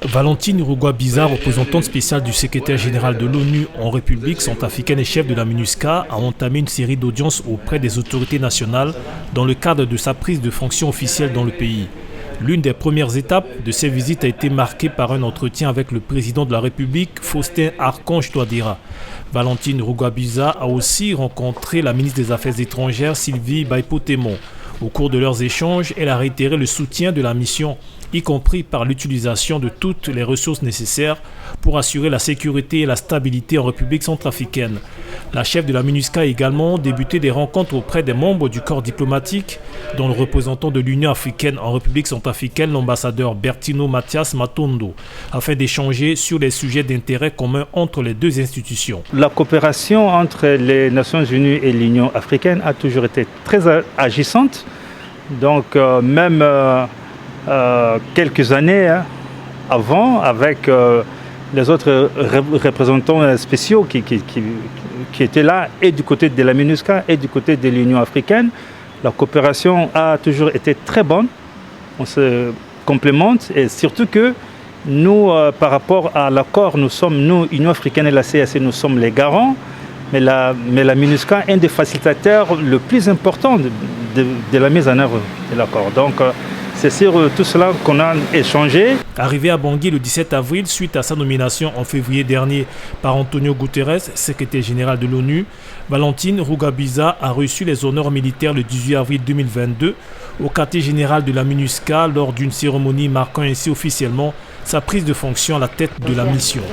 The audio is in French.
Valentine Rugwabiza, représentante spéciale du secrétaire général de l'ONU en République centrafricaine et chef de la MINUSCA, a entamé une série d'audiences auprès des autorités nationales dans le cadre de sa prise de fonction officielle dans le pays. L'une des premières étapes de ces visites a été marquée par un entretien avec le président de la République, Faustin Archange Touadéra. Valentine Rugwabiza a aussi rencontré la ministre des Affaires étrangères, Sylvie Baipotémon. Au cours de leurs échanges, elle a réitéré le soutien de la mission, y compris par l'utilisation de toutes les ressources nécessaires pour assurer la sécurité et la stabilité en République centrafricaine. La chef de la MINUSCA a également débuté des rencontres auprès des membres du corps diplomatique, dont le représentant de l'Union africaine en République centrafricaine, l'ambassadeur Bertino Mathias Matondo, afin d'échanger sur les sujets d'intérêt commun entre les deux institutions. La coopération entre les Nations Unies et l'Union africaine a toujours été très agissante. Donc même quelques années avant, avec les autres représentants spéciaux qui étaient là, et du côté de la MINUSCA et du côté de l'Union africaine, la coopération a toujours été très bonne. On se complémente et surtout que nous, par rapport à l'accord, nous, Union africaine et la CAC, nous sommes les garants. Mais la MINUSCA est un des facilitateurs le plus important de la mise en œuvre de l'accord. Donc, c'est sur tout cela qu'on a échangé. Arrivé à Bangui le 17 avril, suite à sa nomination en février dernier par Antonio Guterres, secrétaire général de l'ONU, Valentine Rugwabiza a reçu les honneurs militaires le 18 avril 2022 au quartier général de la MINUSCA lors d'une cérémonie marquant ainsi officiellement sa prise de fonction à la tête de la mission.